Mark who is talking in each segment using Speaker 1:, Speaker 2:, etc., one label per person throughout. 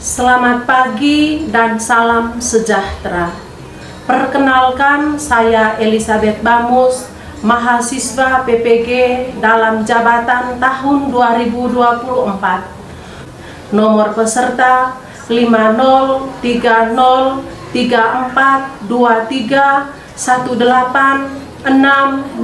Speaker 1: Selamat pagi dan salam sejahtera. Perkenalkan, saya Elizabeth Bamus, mahasiswa PPG dalam jabatan tahun 2024. Nomor peserta 50303023186001,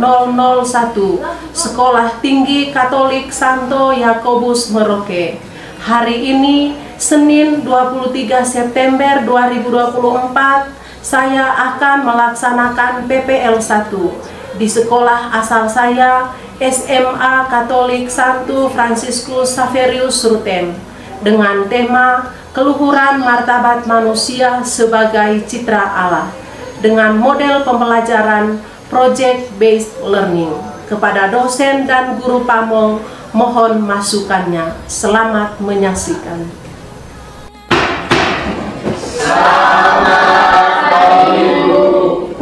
Speaker 1: Sekolah Tinggi Katolik Santo Yakobus Merauke. Hari ini, Senin 23 September 2024, saya akan melaksanakan PPL 1 di sekolah asal saya, SMA Katolik Santo Fransiskus Xaverius Ruteng, dengan tema Keluhuran Martabat Manusia sebagai Citra Allah, dengan model pembelajaran Project Based Learning. Kepada dosen dan guru pamong, mohon masukannya. Selamat menyaksikan.
Speaker 2: Selamat pagi, Bu.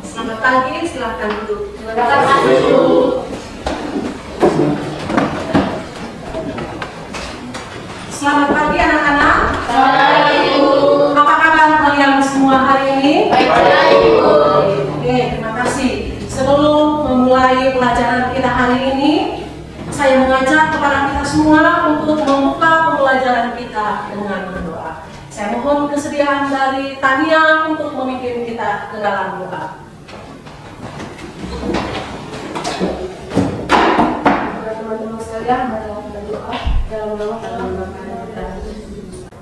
Speaker 1: Selamat pagi, silakan duduk.
Speaker 2: Terima kasih, Bu.
Speaker 1: Selamat pagi anak-anak.
Speaker 2: Selamat pagi, Bu.
Speaker 1: Apa kabar kalian semua hari ini?
Speaker 2: Baik, Bu.
Speaker 1: Oke, terima kasih. Sebelum memulai pelajaran kita hari ini, saya mengajak kepada kita semua untuk membuka pembelajaran kita dengan berdoa. Saya mohon kesediaan dari Tania untuk memimpin kita ke dalam doa.
Speaker 3: Teman-teman sekalian, mari kita berdoa dalam nama kita.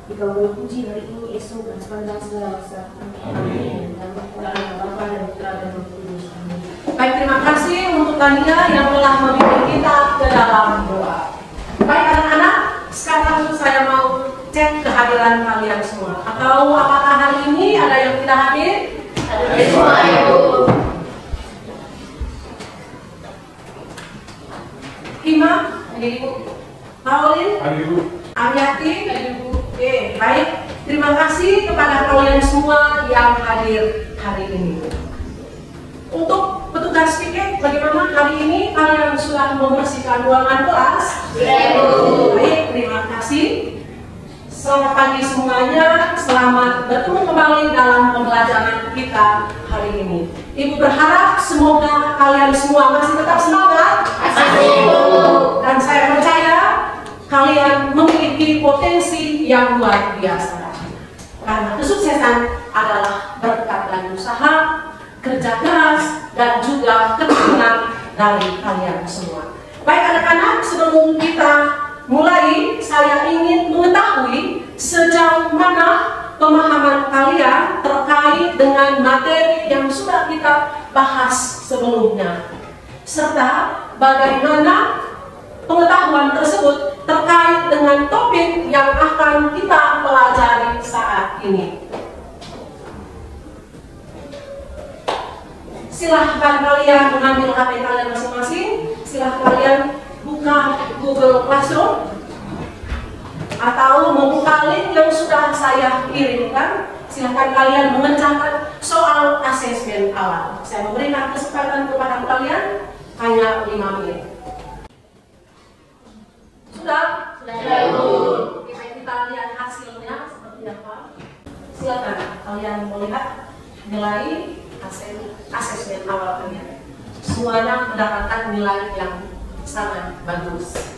Speaker 3: Jika boleh puji hari ini, Yesus dan sepanjang segala masa. Amin. Dan Bapa dan Putra dan Roh Kudus. Amin.
Speaker 1: Baik, terima kasih untuk Tania yang telah memimpin kita ke dalam doa. Baik anak-anak, sekarang saya mau cek kehadiran kalian semua. Atau apakah hari ini ada yang tidak hadir?
Speaker 2: Ada semua, Ibu.
Speaker 1: Hima, hadir Ibu. Pauline,
Speaker 4: Hadir, Bu.
Speaker 1: Ariati, hadir Ibu. Oke, baik. Terima kasih kepada kalian semua yang hadir hari ini. Untuk petugas piket, bagaimana hari ini kalian sudah membersihkan ruangan kelas? Baik, terima kasih. Selamat pagi semuanya, selamat bertemu kembali dalam pembelajaran kita hari ini. Ibu berharap semoga kalian semua masih tetap semangat. Dan saya percaya kalian memiliki potensi yang luar biasa. Karena kesuksesan adalah berkat dan usaha, kerja keras, dan juga ketekunan dari kalian semua. Baik anak-anak, sebelum kita mulai, saya ingin mengetahui sejauh mana pemahaman kalian terkait dengan materi yang sudah kita bahas sebelumnya, serta bagaimana pengetahuan tersebut terkait dengan topik yang akan kita pelajari saat ini. Silahkan kalian mengambil HP kalian masing-masing. Silahkan kalian buka Google Classroom atau membuka link yang sudah saya kirimkan. Silahkan kalian mengerjakan soal asesmen awal. Saya memberikan kesempatan kepada kalian hanya 5 menit. Sudah?
Speaker 2: Sudah, Bu.
Speaker 1: Kita lihat hasilnya seperti apa. Silakan kalian melihat nilai hasil asesmen awal kalian. Semuanya mendapatkan nilai yang sangat bagus.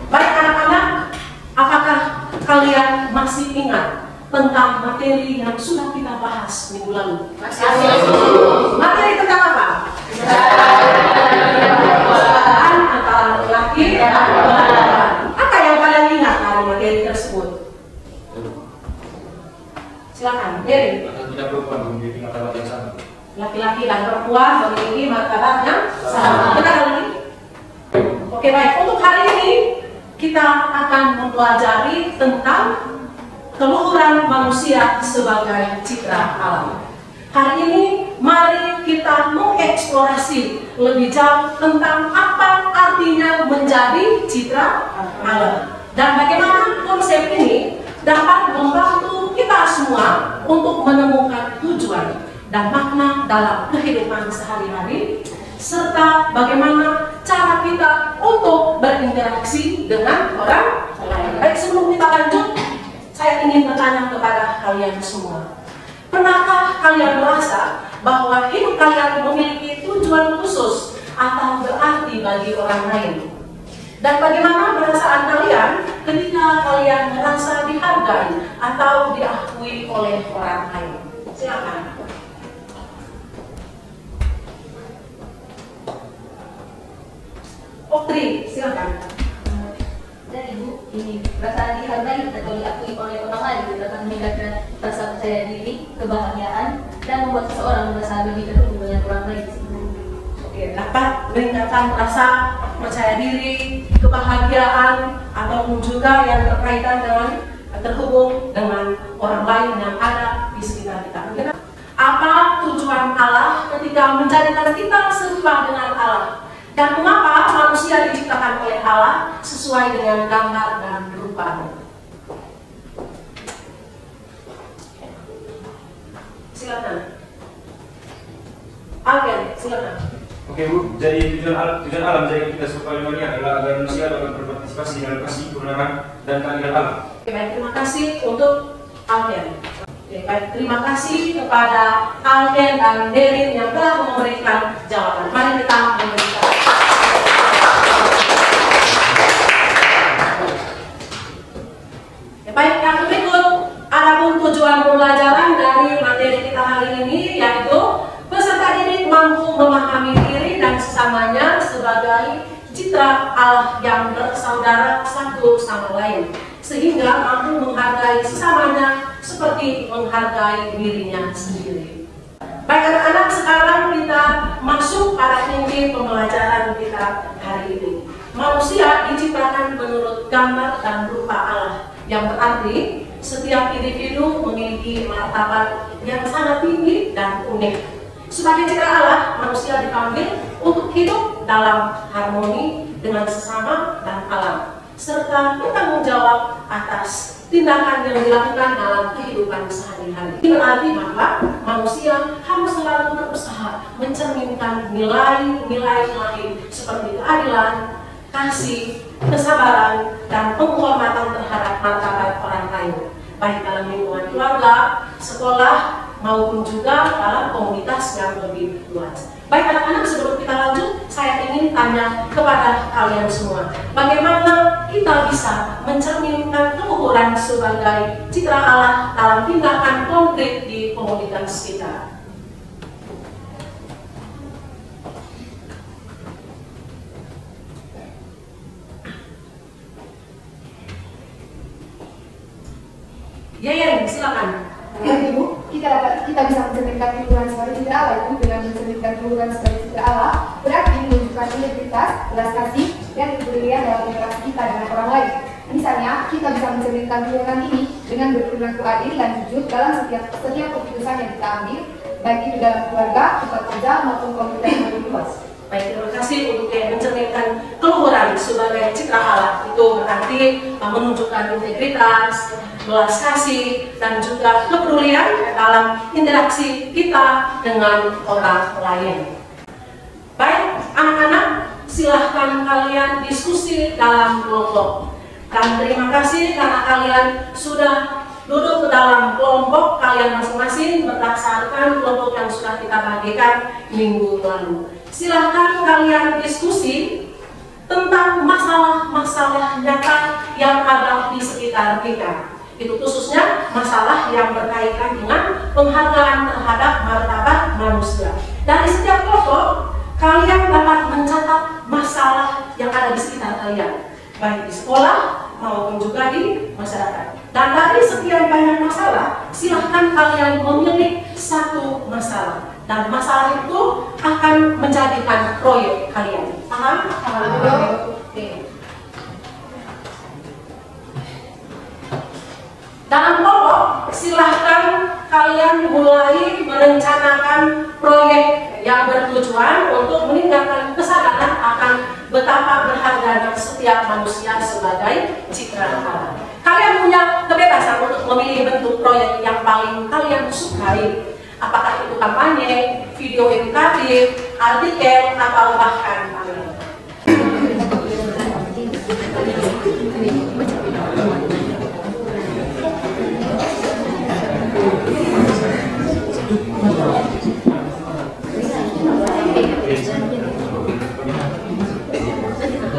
Speaker 1: Baik anak-anak, apakah kalian masih ingat tentang materi yang sudah kita bahas minggu lalu? Materi tentang apa? Kesetaraan antara laki-laki dan perempuan. Apa yang kalian ingat dari materi tersebut? Silakan, Jerry.
Speaker 4: Tidak perempuan memiliki martabat yang sama.
Speaker 1: Laki-laki dan perempuan memiliki martabat yang sama. Benar lagi? Oke, baik. Untuk hari ini kita akan mempelajari tentang keluhuran manusia sebagai citra Allah. Hari ini mari kita mengeksplorasi lebih jauh tentang apa artinya menjadi citra Allah dan bagaimana konsep ini dapat membantu kita semua untuk menemukan tujuan dan makna dalam kehidupan sehari-hari serta bagaimana cara kita untuk berinteraksi dengan orang lain. Baik, sebelum kita lanjut, saya ingin bertanya kepada kalian semua. Pernahkah kalian merasa bahwa hidup kalian memiliki tujuan khusus atau berarti bagi orang lain? Dan bagaimana perasaan kalian ketika kalian merasa dihargai atau diakui oleh orang lain? Silakan. Oktri, silakan.
Speaker 2: Dan Ibu, ini perasaan dihargai atau diakui oleh orang lain akan meningkatkan rasa percaya diri, kebahagiaan, dan membuat seseorang merasa lebih terhubung dengan orang lain.
Speaker 1: Oke, dapat meningkatkan rasa percaya diri, kebahagiaan, ataupun juga yang berkaitan dengan terhubung dengan orang lain yang ada di sekitar kita. Apa tujuan Allah ketika menjadikan kita serupa dengan Allah? Dan mengapa manusia diciptakan oleh Allah sesuai dengan gambar dan rupanya? Silakan. Algen, silakan.
Speaker 4: Oke Bu, jadi tujuan alam menjadikan kita serupa dengan Dia adalah agar manusia dapat berpartisipasi dalam kasih, kebenaran, dan keadilan Allah.
Speaker 1: Oke, baik, terima kasih untuk Algen. Oke, baik, terima kasih kepada Algen dan Derin yang telah memberikan jawaban. Mari kita memberikan. Oke, baik, yang berikut adapun tujuan pembelajaran dari materi kita hari ini yaitu peserta didik mampu memahami diri dan sesamanya sebagai citra Allah yang bersaudara satu sama lain, sehingga mampu menghargai sesamanya seperti menghargai dirinya sendiri. Baik anak-anak, sekarang kita masuk pada inti pembelajaran kita hari ini. Manusia diciptakan menurut gambar dan rupa Allah, yang berarti setiap individu memiliki martabat yang sangat tinggi dan unik. Sebagai citra Allah, manusia dipanggil untuk hidup dalam harmoni dengan sesama dan alam, serta bertanggung jawab atas tindakan yang dilakukan dalam kehidupan sehari-hari. Ini berarti bahwa manusia harus selalu berusaha mencerminkan nilai-nilai lain seperti keadilan, kasih, kesabaran, dan penghormatan terhadap martabat orang lain, baik dalam lingkungan keluarga, sekolah, maupun juga dalam komunitas yang lebih luas. Baik anak-anak, sebelum kita lanjut, saya ingin tanya kepada kalian semua, bagaimana kita bisa mencerminkan keluhuran sebagai citra Allah dalam tindakan konkret di komunitas kita? Yayan, silakan.
Speaker 3: Ibu, kita bisa mencerminkan keluhuran sebagai citra Allah itu dengan mencerminkan keluhuran sebagai citra Allah berarti menunjukkan integritas, belas kasih, dan kepedulian dalam interaksi kita dengan orang lain. Misalnya, kita bisa mencerminkan keluhuran ini dengan berperilaku adil dan jujur dalam setiap keputusan yang kita ambil, baik itu dalam keluarga, tempat kerja, maupun komunitas yang lebih luas.
Speaker 1: Baik, terima kasih untuk yang mencerminkan keluhuran sebagai citra Allah. Itu berarti menunjukkan integritas, belas kasih, dan juga kepedulian dalam interaksi kita dengan orang lain. Baik, anak-anak, silahkan kalian diskusi dalam kelompok. Dan terima kasih karena kalian sudah duduk ke dalam kelompok kalian masing-masing berdasarkan kelompok yang sudah kita bagikan minggu lalu. Silahkan kalian diskusi tentang masalah-masalah nyata yang ada di sekitar kita. Itu khususnya masalah yang berkaitan dengan penghargaan terhadap martabat manusia. Dari setiap kelompok, kalian dapat mencatat masalah yang ada di sekitar kalian, baik di sekolah maupun juga di masyarakat. Dan dari sekian banyak masalah, silahkan kalian memilih satu masalah. Dan masalah itu akan menjadikan proyek kalian. Paham? Oke. Dalam kelompok, silahkan kalian mulai merencanakan proyek yang bertujuan untuk meningkatkan kesadaran akan betapa berharganya setiap manusia sebagai citra Allah. Kalian punya kebebasan untuk memilih bentuk proyek yang paling kalian sukai. Apakah itu kampanye, video edukatif, artikel, atau bahkan pamflet.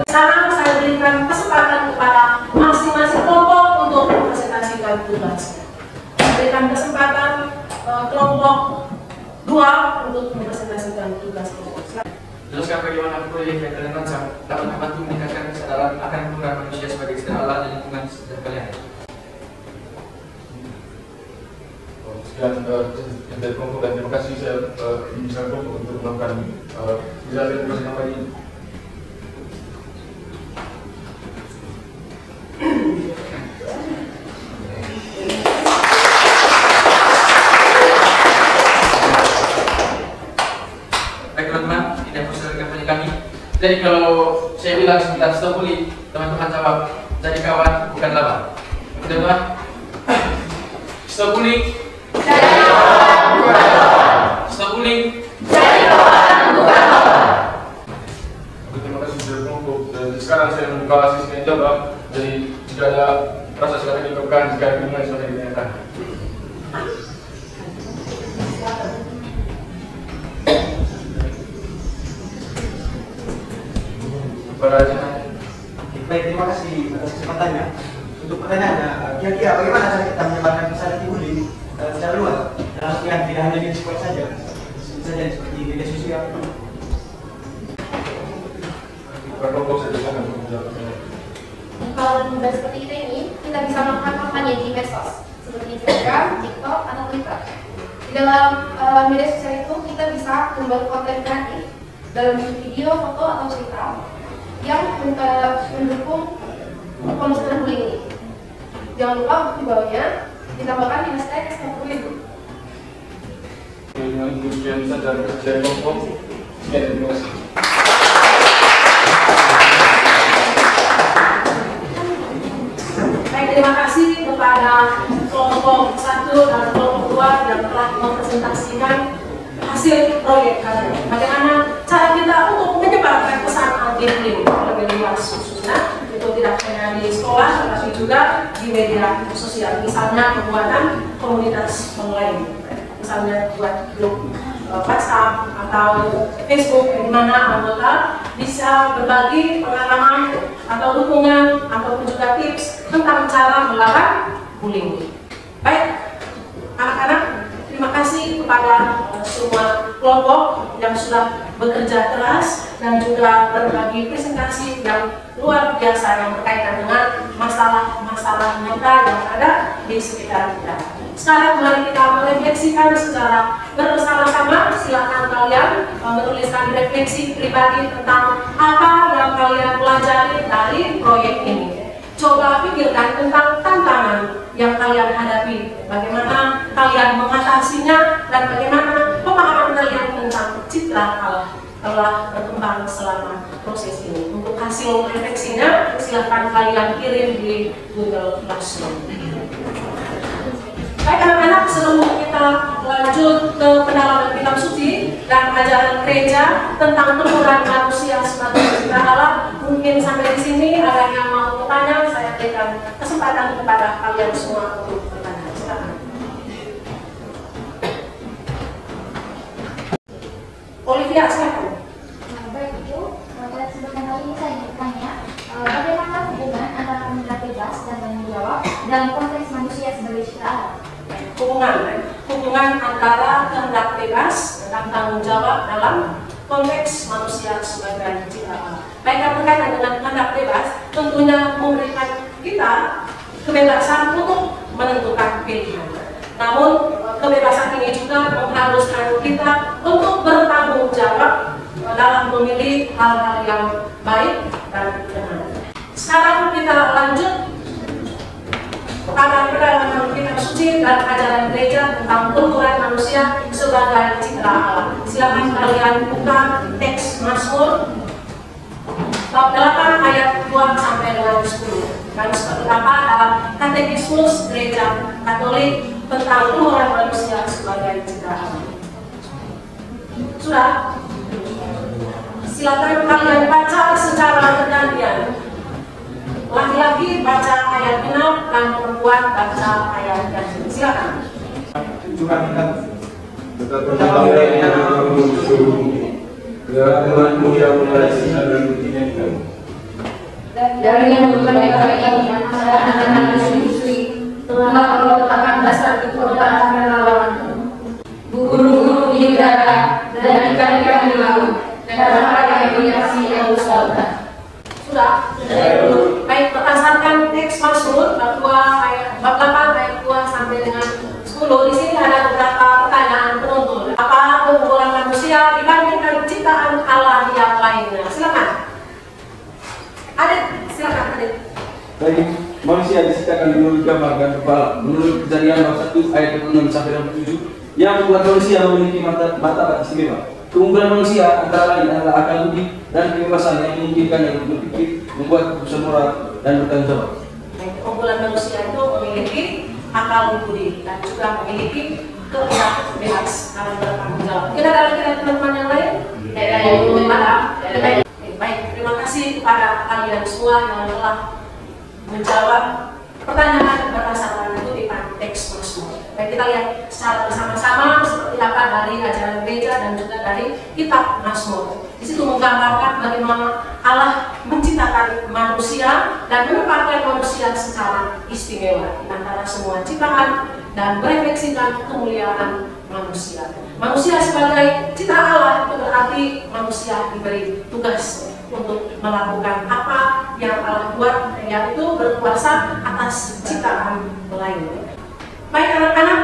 Speaker 1: Sekarang saya berikan kesempatan kepada masing-masing kelompok untuk mempresentasikan tugas. Berikan kesempatan kelompok 2 untuk mempresentasikan tugas.
Speaker 5: Jelaskan bagaimana proyek yang kalian rancang dapat membantu meningkatkan kesadaran akan penggunaan manusia sebagai istirahat Allah dan lingkungan sekitar kalian.
Speaker 6: Sekian dari kelompok dan terima kasih saya bisa kelompok untuk melakukan penjelasan tugas apa ini.
Speaker 5: Baik teman-teman, ini aku selesai kampanye kami. Jadi kalau saya bilang sebentar stop bully, teman-teman jawab jadi kawan bukan lawan. Teman-teman, stop bully. Stop bully.
Speaker 6: Terima kasih dari kelompok. Sekarang saya membuka sesi yang jawab. Jadi jika ada rasa silakan diungkapkan, jika ada keinginan silakan ditanyakan.
Speaker 7: Baik, terima kasih atas kesempatannya. Untuk pertanyaannya, kira-kira bagaimana cara kita menyebarkan pesan anti-bullying secara luas? Dalam artian tidak hanya di sekolah saja, seperti media sosial.
Speaker 6: Kelompok saya silakan menjawabnya.
Speaker 3: Kalau mudah seperti kita ini, kita bisa melakukan kampanye di medsos seperti Instagram, TikTok, atau Twitter. Di dalam media sosial itu kita bisa membuat konten kreatif dalam bentuk video, foto, atau cerita yang mendukung pemiskinan bullying ini. Jangan lupa untuk di bawahnya ditambahkan di hashtag #stopbullying.
Speaker 6: Dengan demikian saja dari kelompok. Sekian, terima kasih.
Speaker 1: Baik, terima kasih kepada kelompok 1 dan kelompok 2 yang telah mempresentasikan hasil proyek kalian. Bagaimana cara kita untuk menyebarkan pesan anti-bullying lebih luas, khususnya itu tidak hanya di sekolah, tetapi juga di media sosial. Misalnya pembuatan komunitas online, misalnya buat grup WhatsApp atau Facebook, di mana anggota bisa berbagi pengalaman atau dukungan ataupun juga tips tentang cara melawan bullying. Baik, anak-anak, terima kasih kepada semua kelompok yang sudah bekerja keras dan juga berbagi presentasi yang luar biasa yang berkaitan dengan masalah-masalah nyata yang ada di sekitar kita. Sekarang mari kita merefleksikan secara bersama-sama. Silakan kalian menuliskan refleksi pribadi tentang apa yang kalian pelajari dari proyek ini. Coba pikirkan tentang tantangan yang kalian hadapi, bagaimana kalian mengatasinya, dan bagaimana pemahaman kalian tentang citra Allah telah berkembang selama proses ini. Untuk hasil refleksinya, silakan kalian kirim di Google Classroom. Baik anak-anak, sebelum kita lanjut ke pendalaman kitab suci dan ajaran gereja tentang penurunan manusia sebagai citra Allah, mungkin sampai di sini ada yang mau bertanya, saya berikan kesempatan kepada kalian semua untuk bertanya. Silakan. Olivia, silakan.
Speaker 8: Baik Ibu, pada kesempatan kali ini saya ingin bertanya, bagaimana hubungan antara pemilihan bebas dan tanggung jawab dalam konteks manusia sebagai citra Allah?
Speaker 1: Hubungan antara kehendak bebas dan tanggung jawab dalam konteks manusia sebagai citra Allah. Baik, berkaitan dengan kehendak bebas, tentunya memberikan kita kebebasan untuk menentukan pilihan. Namun kebebasan ini juga mengharuskan kita untuk bertanggung jawab dalam memilih hal-hal yang baik dan benar. Sekarang kita lanjut pada pendalaman kitab suci dan ajaran gereja tentang penurunan manusia sebagai citra Allah. Silakan kalian buka teks Mazmur bab 8 ayat 2 sampai dengan 10. Dan seperti apa dalam katekismus gereja Katolik tentang penurunan manusia sebagai citra Allah. Sudah? Silakan kalian baca secara bergantian. Laki-laki baca ayat genap dan perempuan baca ayat ganjil. Silakan.
Speaker 6: Tuhanmu yang mengasihi dan mencintai.
Speaker 3: Dari yang berbaik ini antara anak-anak istri telah meletakkan dasar kekuatan relawan. Guru-guru di udara dan ikan-ikan di laut dan apa yang dikasih yang usahakan.
Speaker 1: Sudah? Baik, berdasarkan teks Mazmur bab 8 ayat 2 sampai dengan 10, di sini ada beberapa pertanyaan penuntun. Apa keunggulan manusia dibandingkan ciptaan Allah yang lainnya? Silakan. Adit, silakan Adit.
Speaker 9: Baik, manusia diciptakan menurut gambar dan kepala. Menurut Kejadian bab 1 ayat 6 sampai 7, yang membuat manusia memiliki martabat istimewa. Keunggulan manusia antara lain adalah akal budi dan kebebasan yang memungkinkannya untuk berpikir, membuat keputusan moral dan bertanggung jawab.
Speaker 1: Keunggulan manusia itu memiliki akal budi dan juga memiliki kehendak bebas dalam bertanggung jawab. Kita ada lagi teman-teman yang lain? Baik, terima kasih kepada kalian semua yang telah menjawab pertanyaan berdasarkan kutipan teks Mazmur. Baik, kita lihat secara bersama-sama seperti apa dari ajaran gereja dan juga dari kitab Mazmur. Di situ menggambarkan bagaimana Allah menciptakan manusia dan menempatkan manusia secara istimewa di antara semua ciptaan dan merefleksikan kemuliaan manusia. Manusia sebagai ciptaan Allah itu berarti manusia diberi tugas untuk melakukan apa yang Allah buat, yaitu berkuasa atas ciptaan lain. Baik anak-anak,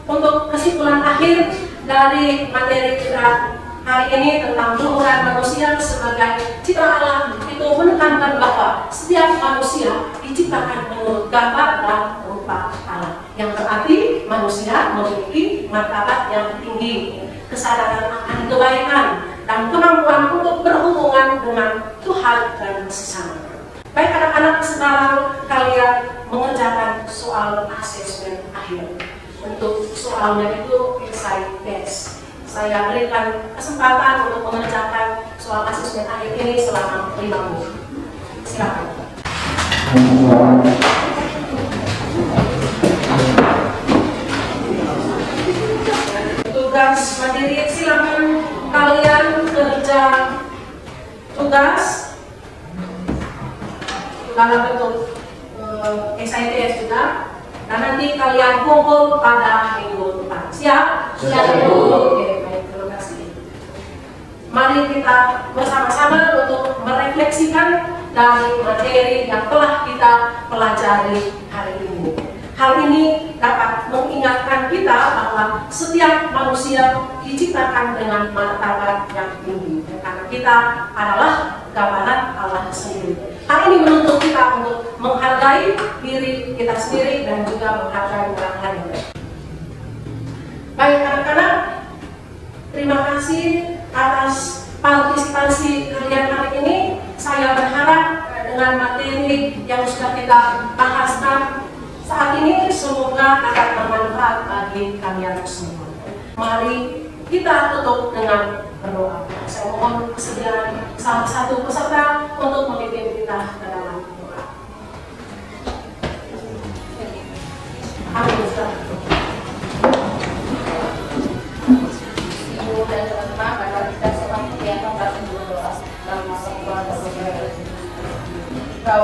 Speaker 1: untuk kesimpulan akhir dari materi kita hari ini tentang luhuran manusia sebagai ciptaan Allah itu menekankan bahwa setiap manusia diciptakan menurut gambar dan rupa Allah, yang berarti manusia memiliki martabat yang tinggi, kesadaran akan kebaikan dan kemampuan untuk berhubungan dengan Tuhan dan sesama. Baik anak-anak, sekarang kalian mengerjakan soal asesmen akhir. Untuk soalnya itu essay test. Saya berikan kesempatan untuk mengerjakan soal asesmen akhir ini selama 5 menit. Silakan. Tugas mandiri, silakan kalian kerja tugas dalam bentuk SITS juga, dan nanti kalian kumpul pada minggu depan. Siap? Siap. Oke, baik, terima kasih. Mari kita bersama-sama untuk merefleksikan dari materi yang telah kita pelajari hari ini. Hal ini dapat mengingatkan kita bahwa setiap manusia diciptakan dengan martabat yang tinggi, karena kita adalah gambaran Allah sendiri. Hal ini menuntut kita untuk menghargai diri kita sendiri dan juga menghargai orang lain. Baik anak-anak, terima kasih atas partisipasi kalian hari ini. Saya berharap dengan materi yang sudah kita bahaskan saat ini semoga akan bermanfaat bagi kalian semua. Mari kita tutup dengan berdoa. Saya mohon kesediaan salah satu peserta untuk memimpin kita ke dalam doa. Amin.
Speaker 2: Ibu dan teman-teman, pada kita semua yang akan berdoa dalam masa Tuhan. Kau